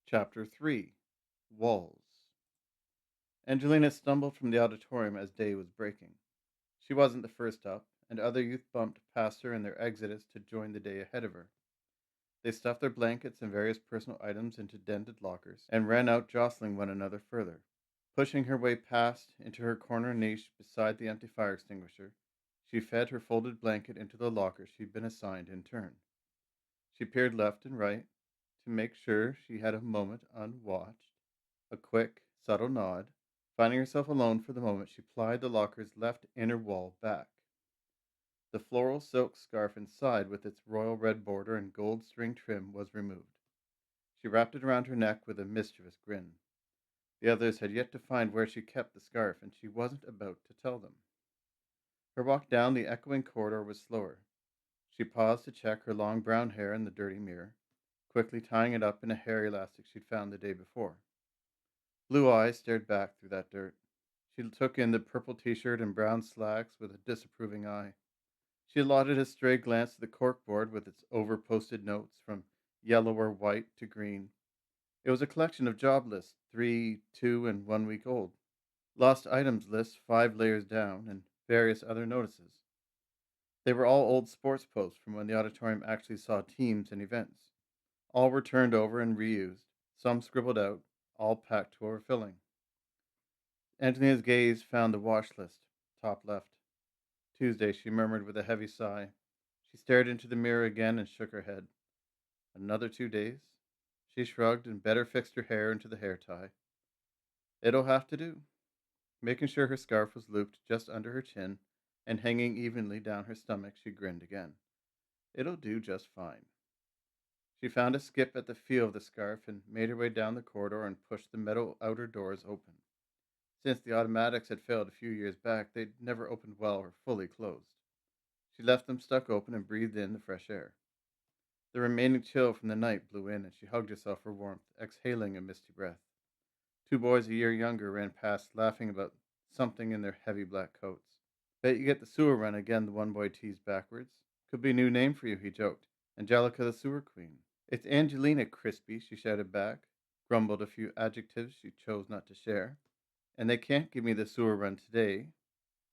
Chapter 3 Walls. Angelina stumbled from the auditorium as day was breaking. She wasn't the first up, and other youth bumped past her in their exodus to join the day ahead of her. They stuffed their blankets and various personal items into dented lockers and ran out, jostling one another further. Pushing her way past into her corner niche beside the empty fire extinguisher, she fed her folded blanket into the locker she'd been assigned in turn. She peered left and right to make sure she had a moment unwatched. A quick, subtle nod. Finding herself alone for the moment, she plied the locker's left inner wall back. The floral silk scarf inside, with its royal red border and gold string trim, was removed. She wrapped it around her neck with a mischievous grin. The others had yet to find where she kept the scarf, and she wasn't about to tell them. Her walk down the echoing corridor was slower. She paused to check her long brown hair in the dirty mirror, quickly tying it up in a hair elastic she'd found the day before. Blue eyes stared back through that dirt. She took in the purple t-shirt and brown slacks with a disapproving eye. She allotted a stray glance to the corkboard with its over-posted notes from yellow or white to green. It was a collection of job lists, 3, 2, and 1 week old. Lost items lists 5 layers down, and various other notices. They were all old sports posts from when the auditorium actually saw teams and events. All were turned over and reused, some scribbled out, all packed to overfilling. Angelina's gaze found the watch list, top left. Tuesday, she murmured with a heavy sigh. She stared into the mirror again and shook her head. Another 2 days? She shrugged and better fixed her hair into the hair tie. It'll have to do. Making sure her scarf was looped just under her chin and hanging evenly down her stomach, she grinned again. It'll do just fine. She found a skip at the feel of the scarf and made her way down the corridor and pushed the metal outer doors open. Since the automatics had failed a few years back, they'd never opened well or fully closed. She left them stuck open and breathed in the fresh air. The remaining chill from the night blew in, and she hugged herself for warmth, exhaling a misty breath. 2 boys a year younger ran past, laughing about something in their heavy black coats. Bet you get the sewer run again, the one boy teased backwards. Could be a new name for you, he joked. Angelica the Sewer Queen. It's Angelina, Crispy, she shouted back, grumbled a few adjectives she chose not to share. And they can't give me the sewer run today.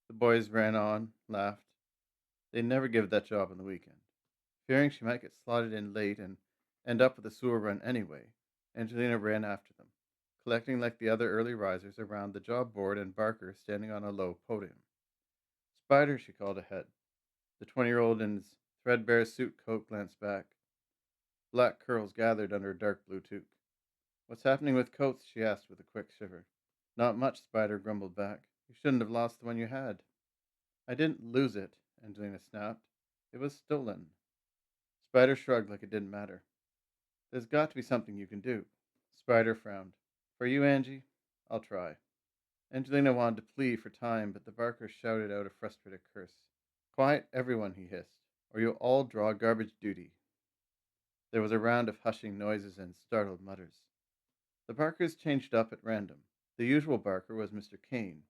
The boys ran on, laughed. They never give that job on the weekend. Fearing she might get slotted in late and end up with the sewer run anyway, Angelina ran after them, collecting like the other early risers around the job board and Barker standing on a low podium. Spider, she called ahead. The 20-year-old in his threadbare suit coat glanced back. Black curls gathered under a dark blue toque. What's happening with coats? She asked with a quick shiver. Not much, Spider grumbled back. You shouldn't have lost the one you had. I didn't lose it, Angelina snapped. It was stolen. Spider shrugged like it didn't matter. There's got to be something you can do. Spider frowned. For you, Angie, I'll try. Angelina wanted to plead for time, but the Barker shouted out a frustrated curse. Quiet, everyone, he hissed, or you'll all draw garbage duty. There was a round of hushing noises and startled mutters. The Barkers changed up at random. The usual Barker was Mr. Kane,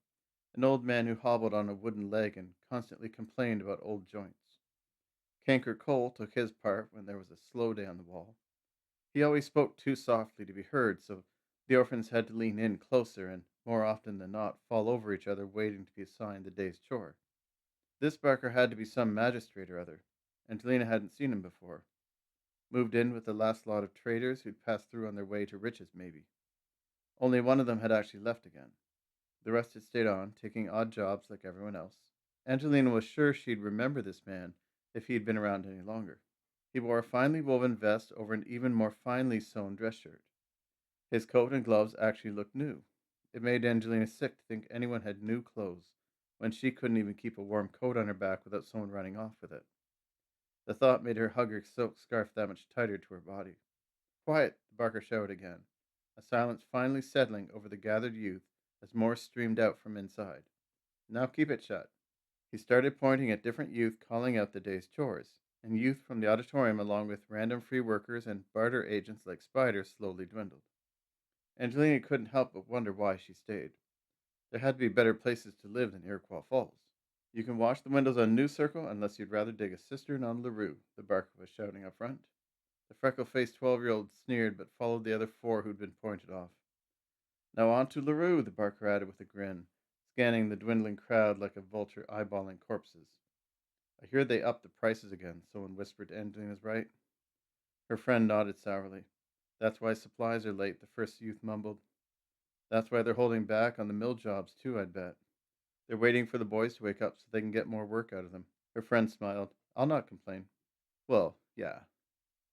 an old man who hobbled on a wooden leg and constantly complained about old joints. Canker Cole took his part when there was a slow day on the wall. He always spoke too softly to be heard, so the orphans had to lean in closer and, more often than not, fall over each other waiting to be assigned the day's chore. This Barker had to be some magistrate or other. Angelina hadn't seen him before. Moved in with the last lot of traders who'd passed through on their way to riches, maybe. Only one of them had actually left again. The rest had stayed on, taking odd jobs like everyone else. Angelina was sure she'd remember this man if he'd been around any longer. He wore a finely woven vest over an even more finely sewn dress shirt. His coat and gloves actually looked new. It made Angelina sick to think anyone had new clothes, when she couldn't even keep a warm coat on her back without someone running off with it. The thought made her hug her silk scarf that much tighter to her body. Quiet, Barker shouted again, a silence finally settling over the gathered youth as more streamed out from inside. Now keep it shut. He started pointing at different youth calling out the day's chores, and youth from the auditorium along with random free workers and barter agents like Spider slowly dwindled. Angelina couldn't help but wonder why she stayed. There had to be better places to live than Iroquois Falls. You can wash the windows on New Circle unless you'd rather dig a cistern on LaRue, the Barker was shouting up front. The freckle-faced 12-year-old sneered, but followed the other four who'd been pointed off. Now on to LaRue, the barker added with a grin, scanning the dwindling crowd like a vulture eyeballing corpses. I hear they upped the prices again, someone whispered to Angelina's right. Her friend nodded sourly. That's why supplies are late, the first youth mumbled. That's why they're holding back on the mill jobs, too, I'd bet. They're waiting for the boys to wake up so they can get more work out of them. Her friend smiled. I'll not complain. Well, yeah.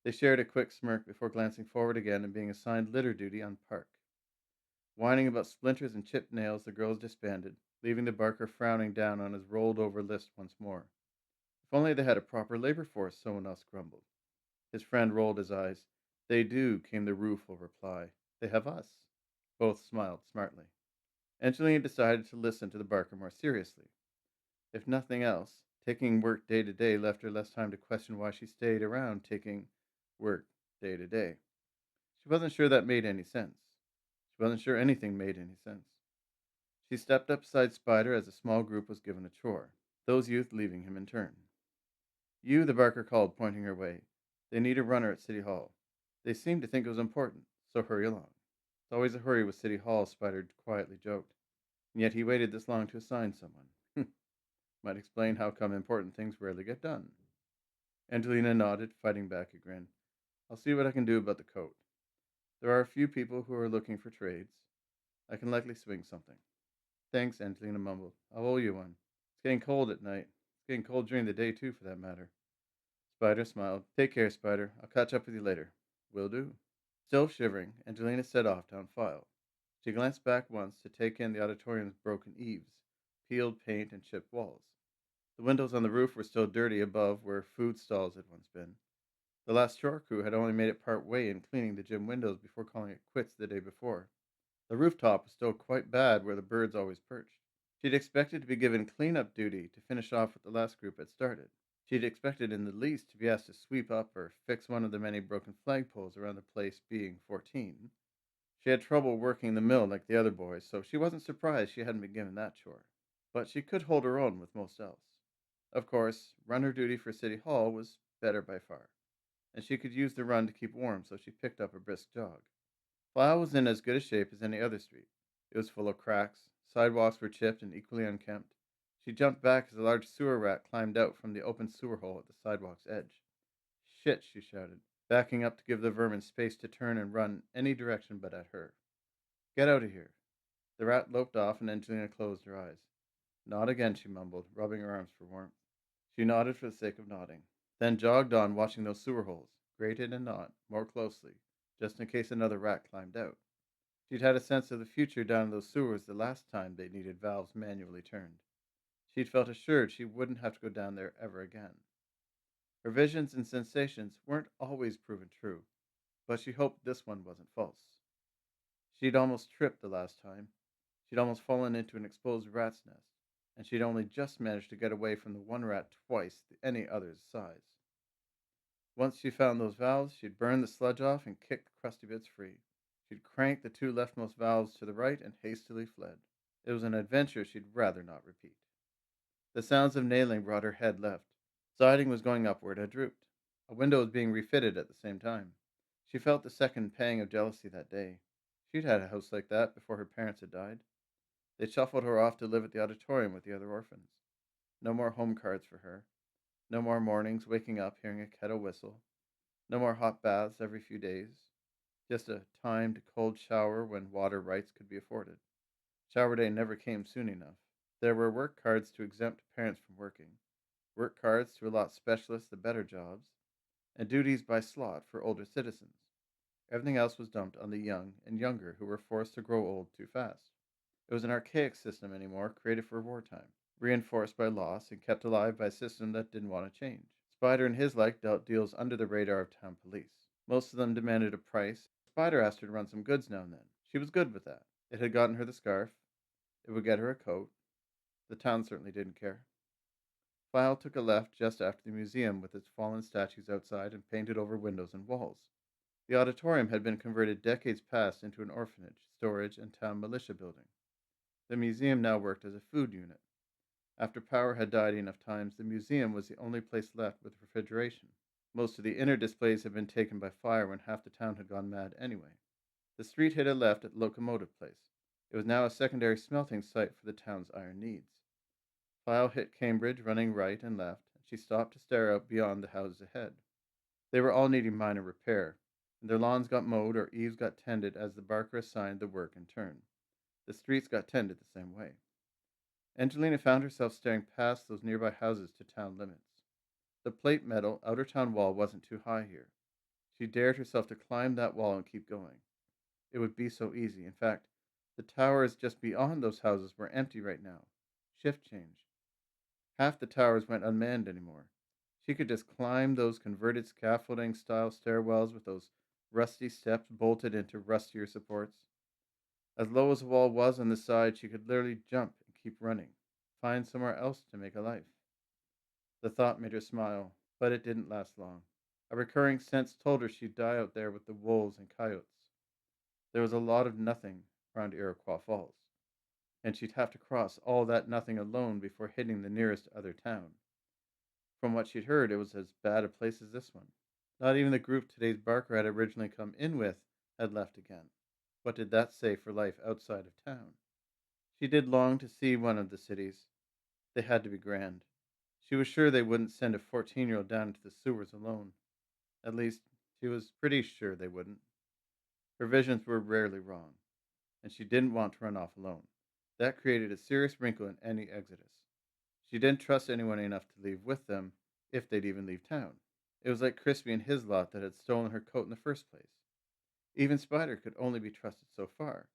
They shared a quick smirk before glancing forward again and being assigned litter duty on Park. Whining about splinters and chipped nails, the girls disbanded, leaving the barker frowning down on his rolled-over list once more. If only they had a proper labor force, someone else grumbled. His friend rolled his eyes. They do, came the rueful reply. They have us. Both smiled smartly. Angelina decided to listen to the barker more seriously. If nothing else, taking work day to day left her less time to question why she stayed around taking work day to day. She wasn't sure that made any sense. She wasn't sure anything made any sense. She stepped up beside Spider as a small group was given a chore, those youth leaving him in turn. You, the barker called, pointing her way. They need a runner at City Hall. They seem to think it was important, so hurry along. It's always a hurry with City Hall, Spider quietly joked. And yet he waited this long to assign someone. Might explain how come important things rarely get done. Angelina nodded, fighting back a grin. I'll see what I can do about the coat. There are a few people who are looking for trades. I can likely swing something. Thanks, Angelina mumbled. I'll owe you one. It's getting cold at night. It's getting cold during the day, too, for that matter. Spider smiled. Take care, Spider. I'll catch up with you later. Will do. Still shivering, Angelina set off down File. She glanced back once to take in the auditorium's broken eaves, peeled paint, and chipped walls. The windows on the roof were still dirty above where food stalls had once been. The last chore crew had only made it part way in cleaning the gym windows before calling it quits the day before. The rooftop was still quite bad where the birds always perched. She'd expected to be given cleanup duty to finish off what the last group had started. She'd expected in the least to be asked to sweep up or fix one of the many broken flagpoles around the place, being 14. She had trouble working the mill like the other boys, so she wasn't surprised she hadn't been given that chore. But she could hold her own with most else. Of course, runner duty for City Hall was better by far, and she could use the run to keep warm, so she picked up a brisk jog. File was in as good a shape as any other street. It was full of cracks, sidewalks were chipped and equally unkempt. She jumped back as a large sewer rat climbed out from the open sewer hole at the sidewalk's edge. Shit, she shouted, backing up to give the vermin space to turn and run any direction but at her. Get out of here. The rat loped off and Angelina closed her eyes. Not again, she mumbled, rubbing her arms for warmth. She nodded for the sake of nodding, then jogged on, watching those sewer holes, grated and not, more closely, just in case another rat climbed out. She'd had a sense of the future down in those sewers the last time they needed valves manually turned. She'd felt assured she wouldn't have to go down there ever again. Her visions and sensations weren't always proven true, but she hoped this one wasn't false. She'd almost tripped the last time. She'd almost fallen into an exposed rat's nest, and she'd only just managed to get away from the one rat twice any other's size. Once she found those valves, she'd burn the sludge off and kick the crusty bits free. She'd cranked the two leftmost valves to the right and hastily fled. It was an adventure she'd rather not repeat. The sounds of nailing brought her head left. Siding was going upward, had drooped. A window was being refitted at the same time. She felt the second pang of jealousy that day. She'd had a house like that before her parents had died. They'd shuffled her off to live at the auditorium with the other orphans. No more home cards for her. No more mornings waking up hearing a kettle whistle. No more hot baths every few days. Just a timed cold shower when water rights could be afforded. Shower day never came soon enough. There were work cards to exempt parents from working, work cards to allot specialists the better jobs, and duties by slot for older citizens. Everything else was dumped on the young and younger who were forced to grow old too fast. It was an archaic system anymore, created for wartime, reinforced by loss and kept alive by a system that didn't want to change. Spider and his like dealt deals under the radar of town police. Most of them demanded a price. Spider asked her to run some goods now and then. She was good with that. It had gotten her the scarf. It would get her a coat. The town certainly didn't care. File took a left just after the museum with its fallen statues outside and painted over windows and walls. The auditorium had been converted decades past into an orphanage, storage, and town militia building. The museum now worked as a food unit. After power had died enough times, the museum was the only place left with refrigeration. Most of the inner displays had been taken by fire when half the town had gone mad anyway. The street hit a left at the locomotive place. It was now a secondary smelting site for the town's iron needs. File hit Cambridge running right and left, and she stopped to stare out beyond the houses ahead. They were all needing minor repair, and their lawns got mowed or eaves got tended as the barker assigned the work in turn. The streets got tended the same way. Angelina found herself staring past those nearby houses to town limits. The plate metal outer town wall wasn't too high here. She dared herself to climb that wall and keep going. It would be so easy. In fact, the towers just beyond those houses were empty right now. Shift change. Half the towers went unmanned anymore. She could just climb those converted scaffolding style stairwells with those rusty steps bolted into rustier supports. As low as the wall was on the side, she could literally jump and keep running, find somewhere else to make a life. The thought made her smile, but it didn't last long. A recurring sense told her she'd die out there with the wolves and coyotes. There was a lot of nothing around Iroquois Falls, and she'd have to cross all that nothing alone before hitting the nearest other town. From what she'd heard, it was as bad a place as this one. Not even the group today's Barker had originally come in with had left again. What did that say for life outside of town? She did long to see one of the cities. They had to be grand. She was sure they wouldn't send a 14-year-old down into the sewers alone. At least, she was pretty sure they wouldn't. Her visions were rarely wrong, and she didn't want to run off alone. That created a serious wrinkle in any exodus. She didn't trust anyone enough to leave with them, if they'd even leave town. It was like Crispy and his lot that had stolen her coat in the first place. Even Spider could only be trusted so far.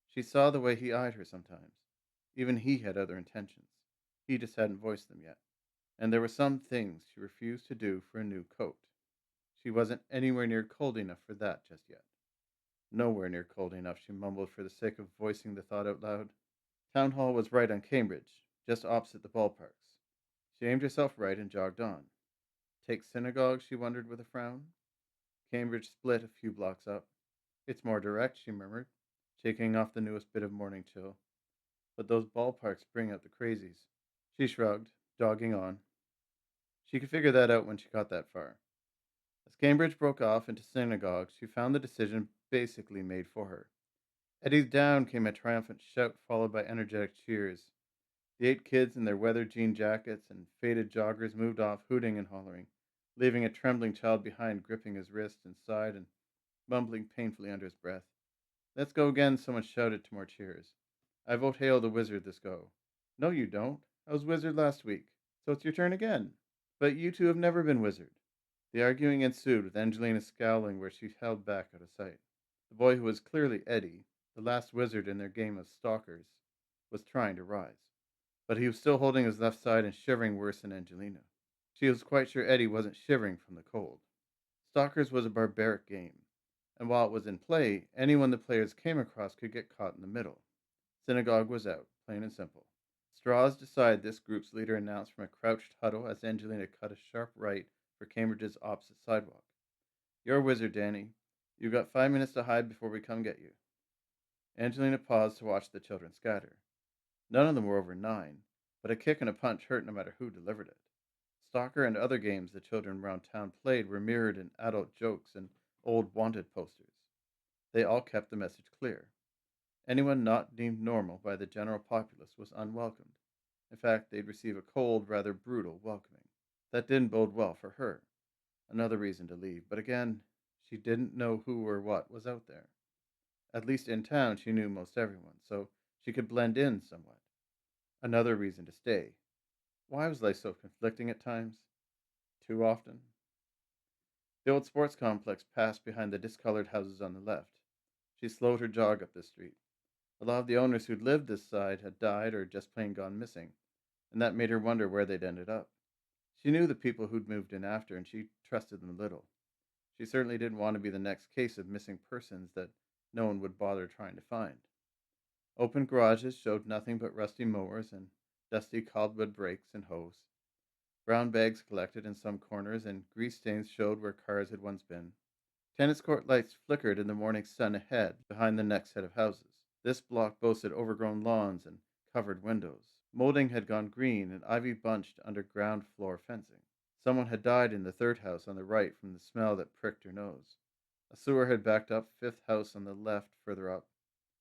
She saw the way he eyed her sometimes. Even he had other intentions. He just hadn't voiced them yet. And there were some things she refused to do for a new coat. She wasn't anywhere near cold enough for that just yet. Nowhere near cold enough, she mumbled for the sake of voicing the thought out loud. Town Hall was right on Cambridge, just opposite the ballparks. She aimed herself right and jogged on. Take synagogue, she wondered with a frown. Cambridge split a few blocks up. It's more direct, she murmured, shaking off the newest bit of morning chill. But those ballparks bring out the crazies. She shrugged, jogging on. She could figure that out when she got that far. As Cambridge broke off into synagogue, she found the decision basically made for her. Eddie's down came a triumphant shout followed by energetic cheers. The 8 kids in their weather jean jackets and faded joggers moved off, hooting and hollering, leaving a trembling child behind, gripping his wrist and side and mumbling painfully under his breath. Let's go again, someone shouted to more cheers. I vote hail the wizard this go. No, you don't. I was wizard last week, so it's your turn again. But you two have never been wizard. The arguing ensued, with Angelina scowling where she held back out of sight. The boy, who was clearly Eddie, the last wizard in their game of Stalkers, was trying to rise. But he was still holding his left side and shivering worse than Angelina. She was quite sure Eddie wasn't shivering from the cold. Stalkers was a barbaric game, and while it was in play, anyone the players came across could get caught in the middle. Synagogue was out, plain and simple. Straws decide, this group's leader announced from a crouched huddle as Angelina cut a sharp right for Cambridge's opposite sidewalk. You're a wizard, Danny. You've got 5 minutes to hide before we come get you. Angelina paused to watch the children scatter. None of them were over 9, but a kick and a punch hurt no matter who delivered it. Stalker and other games the children around town played were mirrored in adult jokes and old wanted posters. They all kept the message clear. Anyone not deemed normal by the general populace was unwelcomed. In fact, they'd receive a cold, rather brutal welcoming. That didn't bode well for her. Another reason to leave, but again, she didn't know who or what was out there. At least in town, she knew most everyone, so she could blend in somewhat. Another reason to stay. Why was life so conflicting at times? Too often? The old sports complex passed behind the discolored houses on the left. She slowed her jog up the street. A lot of the owners who'd lived this side had died or just plain gone missing, and that made her wonder where they'd ended up. She knew the people who'd moved in after, and she trusted them little. She certainly didn't want to be the next case of missing persons that no one would bother trying to find. Open garages showed nothing but rusty mowers and dusty cobweb brakes and hose. Brown bags collected in some corners, and grease stains showed where cars had once been. Tennis court lights flickered in the morning sun ahead, behind the next set of houses. This block boasted overgrown lawns and covered windows. Molding had gone green, and ivy bunched under ground floor fencing. Someone had died in the third house on the right from the smell that pricked her nose. A sewer had backed up fifth house on the left further up.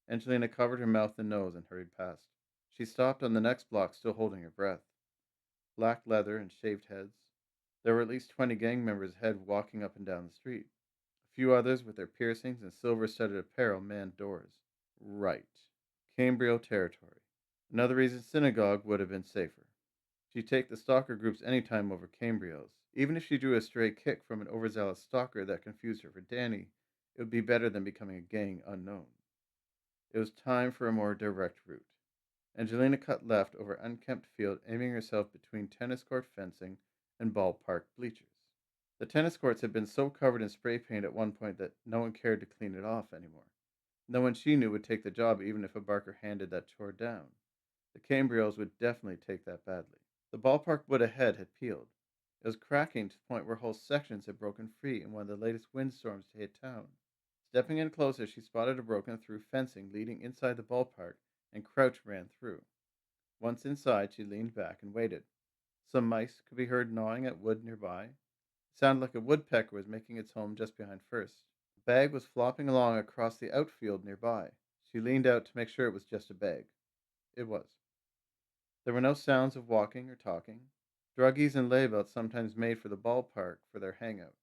Angelina covered her mouth and nose and hurried past. She stopped on the next block, still holding her breath. Black leather and shaved heads. There were at least 20 gang members ahead walking up and down the street. A few others with their piercings and silver-studded apparel manned doors. Right. Cambriel territory. Another reason synagogue would have been safer. She'd take the stalker groups any time over Cambriel's. Even if she drew a stray kick from an overzealous stalker that confused her for Danny, it would be better than becoming a gang unknown. It was time for a more direct route. Angelina cut left over unkempt field, aiming herself between tennis court fencing and ballpark bleachers. The tennis courts had been so covered in spray paint at one point that no one cared to clean it off anymore. No one she knew would take the job even if a barker handed that chore down. The Cambriels would definitely take that badly. The ballpark wood ahead had peeled. It was cracking to the point where whole sections had broken free in one of the latest windstorms to hit town. Stepping in closer, she spotted a broken through fencing leading inside the ballpark, and Crouch ran through. Once inside, she leaned back and waited. Some mice could be heard gnawing at wood nearby. It sounded like a woodpecker was making its home just behind first. A bag was flopping along across the outfield nearby. She leaned out to make sure it was just a bag. It was. There were no sounds of walking or talking. Druggies and layabouts sometimes made for the ballpark for their hangout.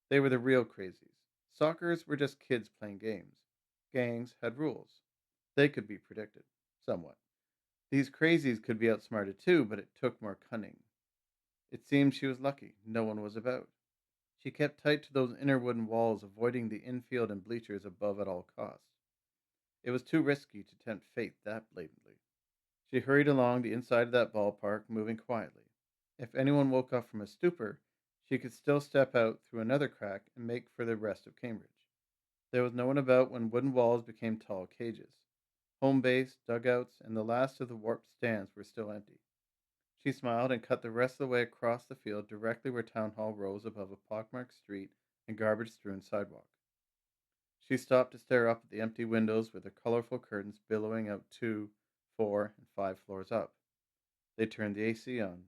They were the real crazies. Stalkers were just kids playing games. Gangs had rules. They could be predicted, somewhat. These crazies could be outsmarted too, but it took more cunning. It seemed she was lucky. No one was about. She kept tight to those inner wooden walls, avoiding the infield and bleachers above at all costs. It was too risky to tempt fate that blatantly. She hurried along the inside of that ballpark, moving quietly. If anyone woke up from a stupor, she could still step out through another crack and make for the rest of Cambridge. There was no one about when wooden walls became tall cages. Home base, dugouts, and the last of the warped stands were still empty. She smiled and cut the rest of the way across the field directly where Town Hall rose above a pockmarked street and garbage-strewn sidewalk. She stopped to stare up at the empty windows with their colorful curtains billowing out 2, 4, and 5 floors up. They turned the AC on.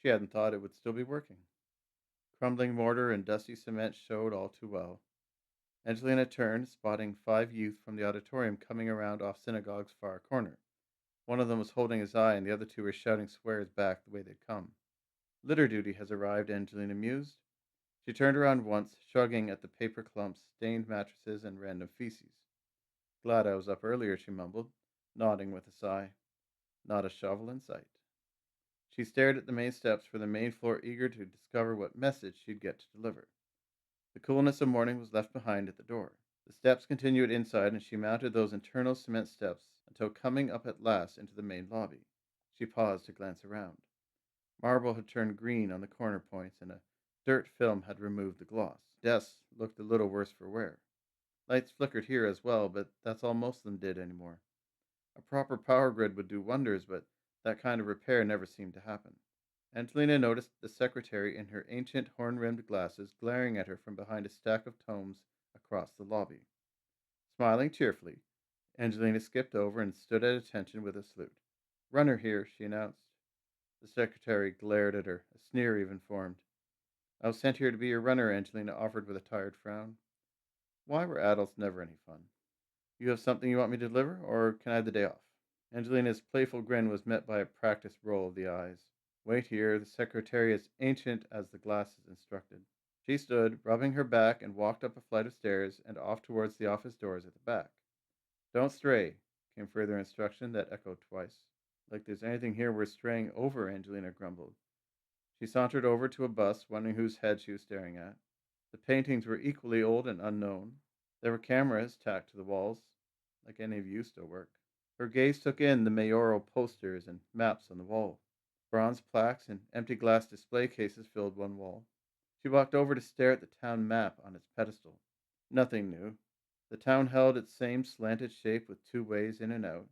She hadn't thought it would still be working. Crumbling mortar and dusty cement showed all too well. Angelina turned, spotting 5 youth from the auditorium coming around off synagogue's far corner. One of them was holding his eye, and the other 2 were shouting swears back the way they'd come. Litter duty has arrived, Angelina mused. She turned around once, shrugging at the paper clumps, stained mattresses, and random feces. Glad I was up earlier, she mumbled, nodding with a sigh. Not a shovel in sight. She stared at the main steps for the main floor, eager to discover what message she'd get to deliver. The coolness of morning was left behind at the door. The steps continued inside, and she mounted those internal cement steps until coming up at last into the main lobby. She paused to glance around. Marble had turned green on the corner points, and a dirt film had removed the gloss. Desks looked a little worse for wear. Lights flickered here as well, but that's all most of them did anymore. A proper power grid would do wonders, but that kind of repair never seemed to happen. Angelina noticed the secretary in her ancient horn-rimmed glasses glaring at her from behind a stack of tomes across the lobby. Smiling cheerfully, Angelina skipped over and stood at attention with a salute. "Runner here," she announced. The secretary glared at her, a sneer even formed. "I was sent here to be your runner," Angelina offered with a tired frown. Why were adults never any fun? "You have something you want me to deliver, or can I have the day off?" Angelina's playful grin was met by a practiced roll of the eyes. "Wait here, the secretary is ancient as the glasses instructed." She stood, rubbing her back, and walked up a flight of stairs and off towards the office doors at the back. "Don't stray," came further instruction that echoed twice. "Like there's anything here worth straying over," Angelina grumbled. She sauntered over to a bust, wondering whose head she was staring at. The paintings were equally old and unknown. There were cameras tacked to the walls, like any of you still work. Her gaze took in the mayoral posters and maps on the wall. Bronze plaques and empty glass display cases filled one wall. She walked over to stare at the town map on its pedestal. Nothing new. The town held its same slanted shape with 2 ways in and out.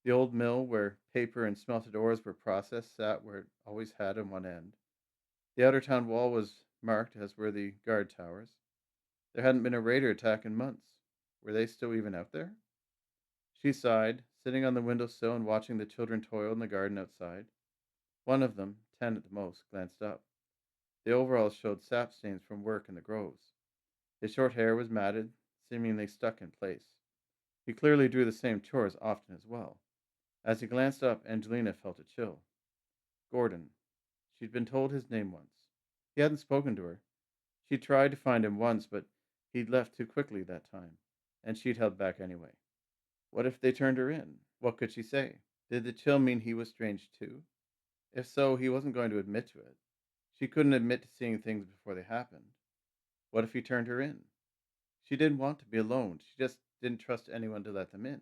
The old mill where paper and smelted ores were processed sat where it always had on one end. The outer town wall was marked, as were the guard towers. There hadn't been a raider attack in months. Were they still even out there? She sighed, sitting on the windowsill and watching the children toil in the garden outside. One of them, 10 at the most, glanced up. The overalls showed sap stains from work in the groves. His short hair was matted, seemingly stuck in place. He clearly drew the same chores often as well. As he glanced up, Angelina felt a chill. Gordon. She'd been told his name once. He hadn't spoken to her. She'd tried to find him once, but he'd left too quickly that time, and she'd held back anyway. What if they turned her in? What could she say? Did the chill mean he was strange too? If so, he wasn't going to admit to it. She couldn't admit to seeing things before they happened. What if he turned her in? She didn't want to be alone. She just didn't trust anyone to let them in.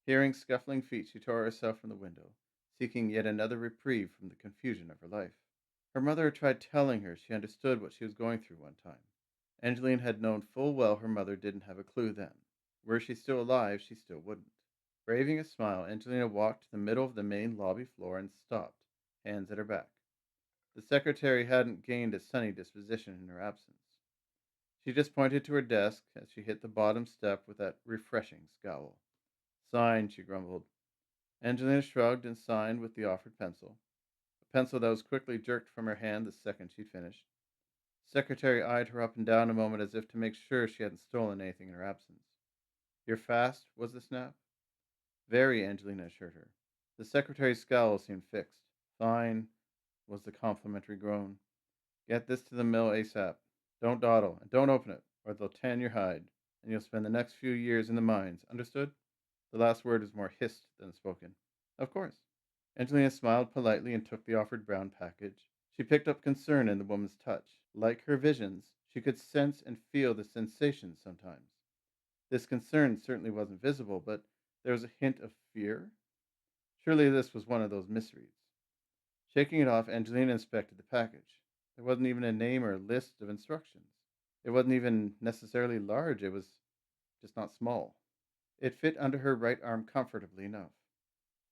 Hearing scuffling feet, she tore herself from the window, seeking yet another reprieve from the confusion of her life. Her mother had tried telling her she understood what she was going through one time. Angeline had known full well her mother didn't have a clue then. Were she still alive, she still wouldn't. Braving a smile, Angelina walked to the middle of the main lobby floor and stopped, hands at her back. The secretary hadn't gained a sunny disposition in her absence. She just pointed to her desk as she hit the bottom step with that refreshing scowl. Sign, she grumbled. Angelina shrugged and signed with the offered pencil, a pencil that was quickly jerked from her hand the second she'd finished. The secretary eyed her up and down a moment as if to make sure she hadn't stolen anything in her absence. You're fast, was the snap? Very, Angelina assured her. The secretary's scowl seemed fixed. Fine, was the complimentary groan. Get this to the mill ASAP. Don't dawdle, and don't open it, or they'll tan your hide, and you'll spend the next few years in the mines. Understood? The last word was more hissed than spoken. Of course. Angelina smiled politely and took the offered brown package. She picked up concern in the woman's touch. Like her visions, she could sense and feel the sensations sometimes. This concern certainly wasn't visible, but there was a hint of fear. Surely this was one of those mysteries. Shaking it off, Angelina inspected the package. There wasn't even a name or a list of instructions. It wasn't even necessarily large, it was just not small. It fit under her right arm comfortably enough.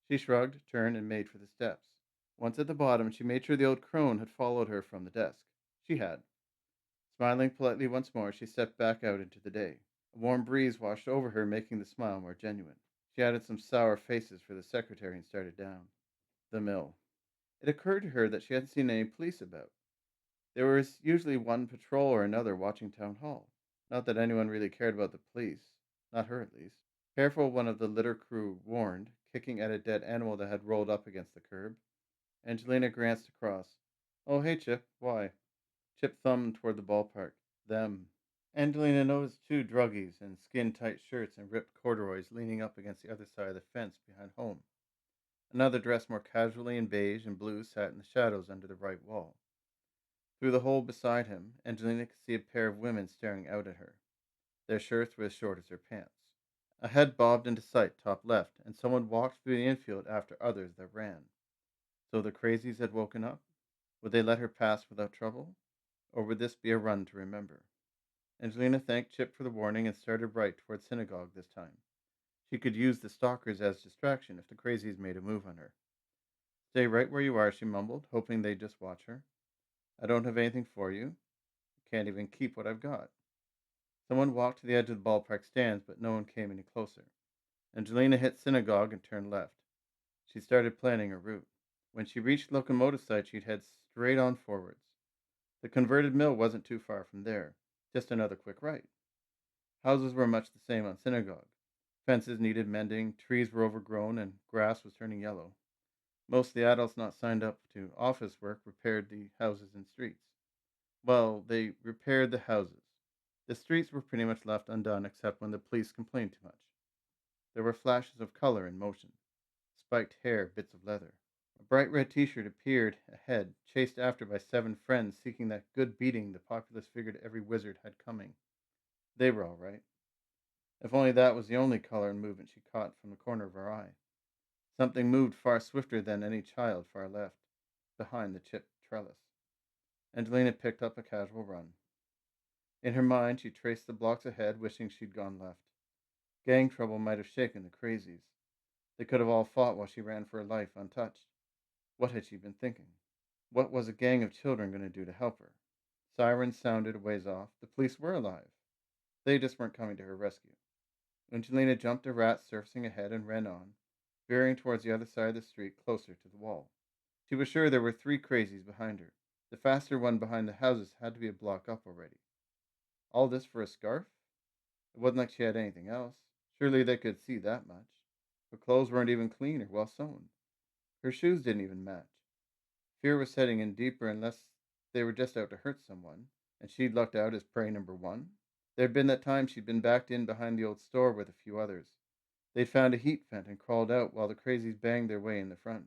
She shrugged, turned, and made for the steps. Once at the bottom, she made sure the old crone had followed her from the desk. She had. Smiling politely once more, she stepped back out into the day. A warm breeze washed over her, making the smile more genuine. She added some sour faces for the secretary and started down. The mill. It occurred to her that she hadn't seen any police about. There was usually one patrol or another watching town hall. Not that anyone really cared about the police. Not her, at least. Careful, one of the litter crew warned, kicking at a dead animal that had rolled up against the curb. Angelina glanced across. Oh, hey, Chip. Why? Chip thumbed toward the ballpark. Them. Angelina noticed two druggies in skin-tight shirts and ripped corduroys leaning up against the other side of the fence behind home. Another dressed more casually in beige and blue sat in the shadows under the right wall. Through the hole beside him, Angelina could see a pair of women staring out at her. Their shirts were as short as their pants. A head bobbed into sight top left, and someone walked through the infield after others that ran. So the crazies had woken up? Would they let her pass without trouble? Or would this be a run to remember? Angelina thanked Chip for the warning and started right toward synagogue this time. She could use the stalkers as distraction if the crazies made a move on her. Stay right where you are, she mumbled, hoping they'd just watch her. I don't have anything for you. Can't even keep what I've got. Someone walked to the edge of the ballpark stands, but no one came any closer. Angelina hit synagogue and turned left. She started planning her route. When she reached the locomotive site, she'd head straight on forwards. The converted mill wasn't too far from there, just another quick right. Houses were much the same on synagogue. Fences needed mending, trees were overgrown, and grass was turning yellow. Most of the adults not signed up to office work repaired the houses and streets. Well, they repaired the houses. The streets were pretty much left undone except when the police complained too much. There were flashes of color and motion. Spiked hair, bits of leather. A bright red t-shirt appeared ahead, chased after by 7 friends seeking that good beating the populace figured every wizard had coming. They were all right. If only that was the only color and movement she caught from the corner of her eye. Something moved far swifter than any child far left, behind the chipped trellis. Angelina picked up a casual run. In her mind, she traced the blocks ahead, wishing she'd gone left. Gang trouble might have shaken the crazies. They could have all fought while she ran for her life untouched. What had she been thinking? What was a gang of children going to do to help her? Sirens sounded a ways off. The police were alive. They just weren't coming to her rescue. Angelina jumped a rat surfacing ahead and ran on, veering towards the other side of the street closer to the wall. She was sure there were 3 crazies behind her. The faster one behind the houses had to be a block up already. All this for a scarf? It wasn't like she had anything else. Surely they could see that much. Her clothes weren't even clean or well sewn. Her shoes didn't even match. Fear was setting in deeper unless they were just out to hurt someone, and she'd lucked out as prey number one. There'd been that time she'd been backed in behind the old store with a few others. They'd found a heat vent and crawled out while the crazies banged their way in the front.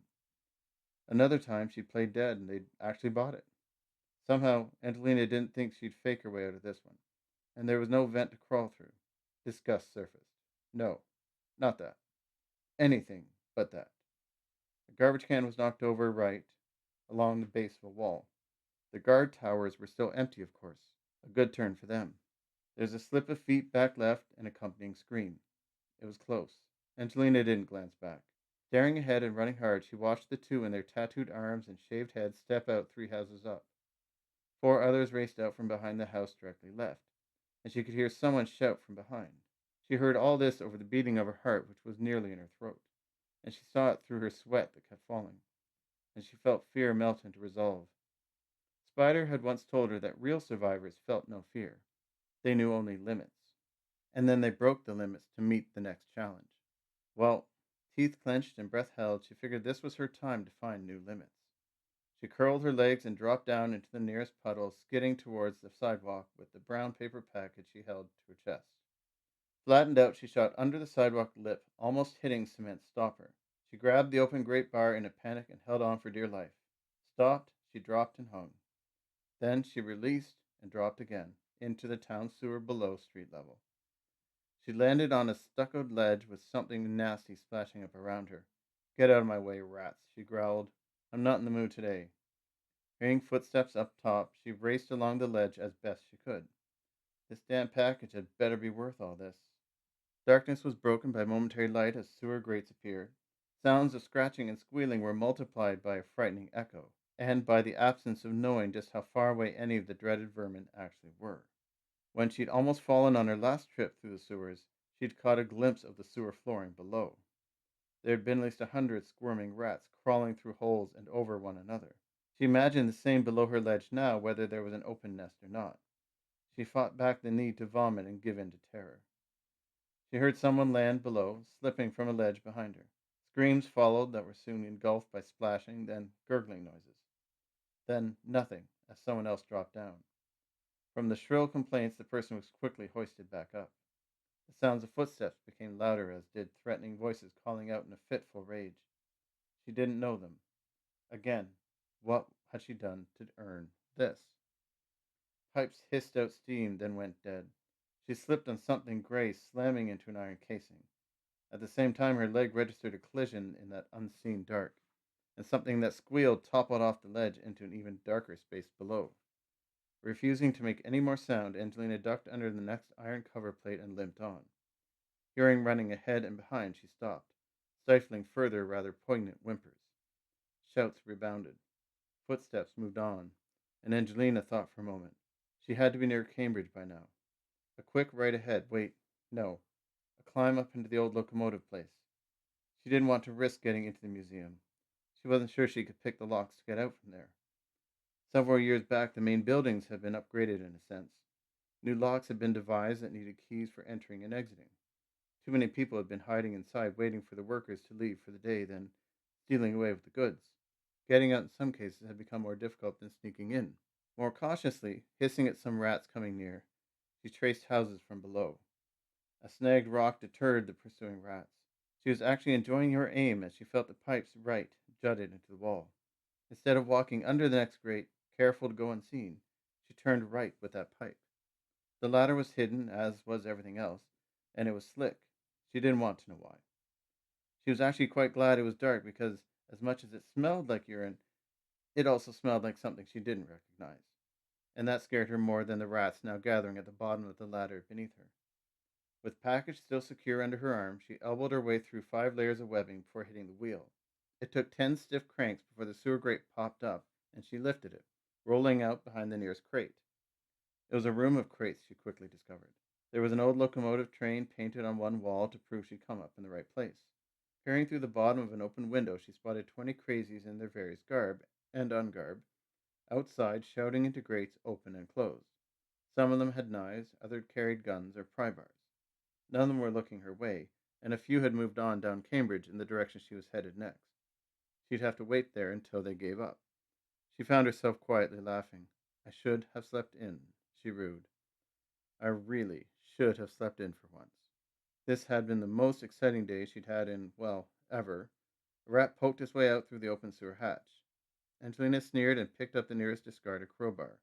Another time she'd played dead and they'd actually bought it. Somehow, Angelina didn't think she'd fake her way out of this one, and there was no vent to crawl through. Disgust surfaced. No, not that. Anything but that. A garbage can was knocked over right along the base of a wall. The guard towers were still empty, of course. A good turn for them. There's a slip of feet back left and accompanying scream. It was close. Angelina didn't glance back. Staring ahead and running hard, she watched the two in their tattooed arms and shaved heads step out 3 houses up. 4 others raced out from behind the house directly left, and she could hear someone shout from behind. She heard all this over the beating of her heart, which was nearly in her throat, and she saw it through her sweat that kept falling, and she felt fear melt into resolve. Spider had once told her that real survivors felt no fear. They knew only limits. And then they broke the limits to meet the next challenge. Well, teeth clenched and breath held, she figured this was her time to find new limits. She curled her legs and dropped down into the nearest puddle, skidding towards the sidewalk with the brown paper package she held to her chest. Flattened out, she shot under the sidewalk lip, almost hitting Cement's stopper. She grabbed the open grate bar in a panic and held on for dear life. Stopped, she dropped and hung. Then she released and dropped again, into the town sewer below street level. She landed on a stuccoed ledge with something nasty splashing up around her. Get out of my way, rats, she growled. I'm not in the mood today. Hearing footsteps up top, she raced along the ledge as best she could. This damn package had better be worth all this. Darkness was broken by momentary light as sewer grates appeared. Sounds of scratching and squealing were multiplied by a frightening echo, and by the absence of knowing just how far away any of the dreaded vermin actually were. When she'd almost fallen on her last trip through the sewers, she'd caught a glimpse of the sewer flooring below. There had been at least 100 squirming rats crawling through holes and over one another. She imagined the same below her ledge now, whether there was an open nest or not. She fought back the need to vomit and give in to terror. She heard someone land below, slipping from a ledge behind her. Screams followed that were soon engulfed by splashing, then gurgling noises. Then nothing, as someone else dropped down. From the shrill complaints, the person was quickly hoisted back up. The sounds of footsteps became louder, as did threatening voices calling out in a fitful rage. She didn't know them. Again, what had she done to earn this? Pipes hissed out steam, then went dead. She slipped on something gray, slamming into an iron casing. At the same time, her leg registered a collision in that unseen dark, and something that squealed toppled off the ledge into an even darker space below. Refusing to make any more sound, Angelina ducked under the next iron cover plate and limped on. Hearing running ahead and behind, she stopped, stifling further rather poignant whimpers. Shouts rebounded. Footsteps moved on, and Angelina thought for a moment. She had to be near Cambridge by now. A quick right ahead. Wait, no. A climb up into the old locomotive place. She didn't want to risk getting into the museum. She wasn't sure she could pick the locks to get out from there. Several years back, the main buildings had been upgraded in a sense. New locks had been devised that needed keys for entering and exiting. Too many people had been hiding inside, waiting for the workers to leave for the day, then stealing away with the goods. Getting out in some cases had become more difficult than sneaking in. More cautiously, hissing at some rats coming near, she traced houses from below. A snagged rock deterred the pursuing rats. She was actually enjoying her aim as she felt the pipes right jutted into the wall. Instead of walking under the next grate, careful to go unseen, she turned right with that pipe. The ladder was hidden, as was everything else, and it was slick. She didn't want to know why. She was actually quite glad it was dark because, as much as it smelled like urine, it also smelled like something she didn't recognize. And that scared her more than the rats now gathering at the bottom of the ladder beneath her. With package still secure under her arm, she elbowed her way through 5 layers of webbing before hitting the wheel. It took 10 stiff cranks before the sewer grate popped up, and she lifted it, rolling out behind the nearest crate. It was a room of crates, she quickly discovered. There was an old locomotive train painted on one wall to prove she'd come up in the right place. Peering through the bottom of an open window, she spotted 20 crazies in their various garb and ungarb, outside, shouting into grates open and closed. Some of them had knives, others carried guns or pry bars. None of them were looking her way, and a few had moved on down Cambridge in the direction she was headed next. She'd have to wait there until they gave up. She found herself quietly laughing. I should have slept in, she rued. I really should have slept in for once. This had been the most exciting day she'd had in, well, ever. A rat poked its way out through the open sewer hatch. Angelina sneered and picked up the nearest discarded crowbar.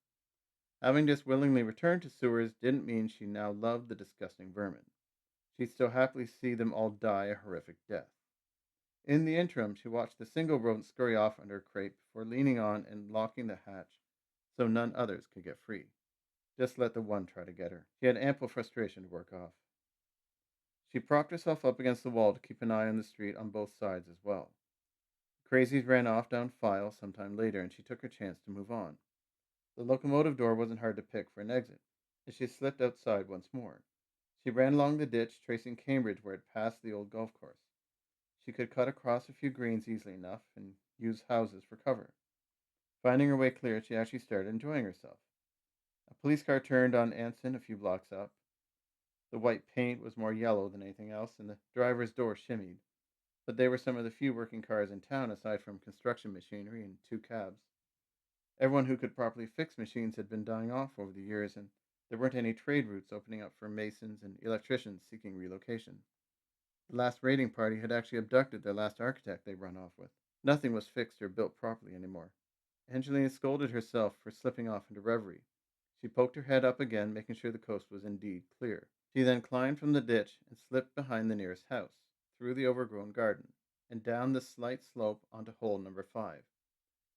Having just willingly returned to sewers didn't mean she now loved the disgusting vermin. She'd still happily see them all die a horrific death. In the interim, she watched the single rodent scurry off under a crate before leaning on and locking the hatch so none others could get free. Just let the one try to get her. She had ample frustration to work off. She propped herself up against the wall to keep an eye on the street on both sides as well. The crazies ran off down File sometime later, and she took her chance to move on. The locomotive door wasn't hard to pick for an exit, and she slipped outside once more. She ran along the ditch, tracing Cambridge where it passed the old golf course. She could cut across a few greens easily enough and use houses for cover. Finding her way clear, she actually started enjoying herself. A police car turned on Anson a few blocks up. The white paint was more yellow than anything else, and the driver's door shimmied. But they were some of the few working cars in town aside from construction machinery and two cabs. Everyone who could properly fix machines had been dying off over the years, and there weren't any trade routes opening up for masons and electricians seeking relocation. The last raiding party had actually abducted their last architect they'd run off with. Nothing was fixed or built properly anymore. Angelina scolded herself for slipping off into reverie. She poked her head up again, making sure the coast was indeed clear. She then climbed from the ditch and slipped behind the nearest house, through the overgrown garden, and down the slight slope onto hole number 5.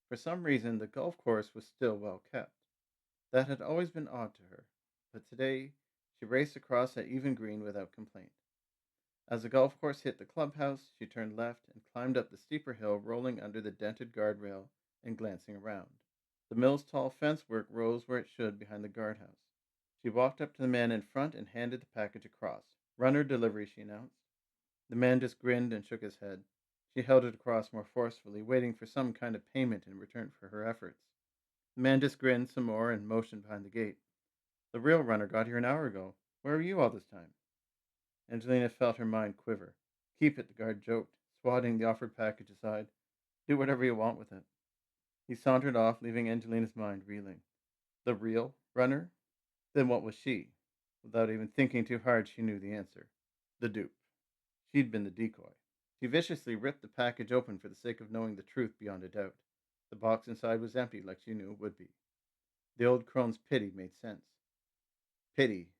For some reason, the golf course was still well kept. That had always been odd to her, but today she raced across that even green without complaint. As the golf course hit the clubhouse, she turned left and climbed up the steeper hill, rolling under the dented guardrail and glancing around. The mill's tall fence work rose where it should behind the guardhouse. She walked up to the man in front and handed the package across. "Runner delivery," she announced. The man just grinned and shook his head. She held it across more forcefully, waiting for some kind of payment in return for her efforts. The man just grinned some more and motioned behind the gate. "The real runner got here an hour ago. Where were you all this time?" Angelina felt her mind quiver. "Keep it," the guard joked, swatting the offered package aside. "Do whatever you want with it." He sauntered off, leaving Angelina's mind reeling. The real runner? Then what was she? Without even thinking too hard, she knew the answer. The dupe. She'd been the decoy. She viciously ripped the package open for the sake of knowing the truth beyond a doubt. The box inside was empty, like she knew it would be. The old crone's pity made sense. Pity,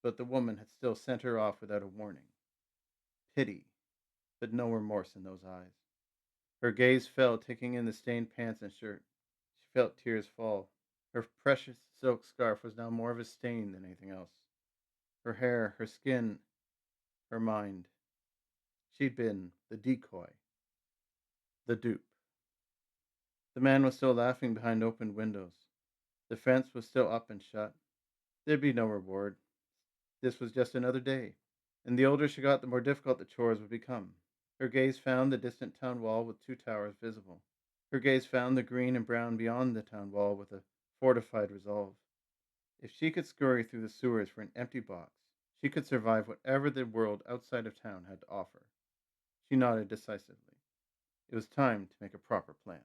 but the woman had still sent her off without a warning. Pity, but no remorse in those eyes. Her gaze fell, taking in the stained pants and shirt. She felt tears fall. Her precious silk scarf was now more of a stain than anything else. Her hair, her skin, her mind. She'd been the decoy, the dupe. The man was still laughing behind opened windows. The fence was still up and shut. There'd be no reward. This was just another day, and the older she got, the more difficult the chores would become. Her gaze found the distant town wall with 2 towers visible. Her gaze found the green and brown beyond the town wall with a fortified resolve. If she could scurry through the sewers for an empty box, she could survive whatever the world outside of town had to offer. She nodded decisively. It was time to make a proper plan.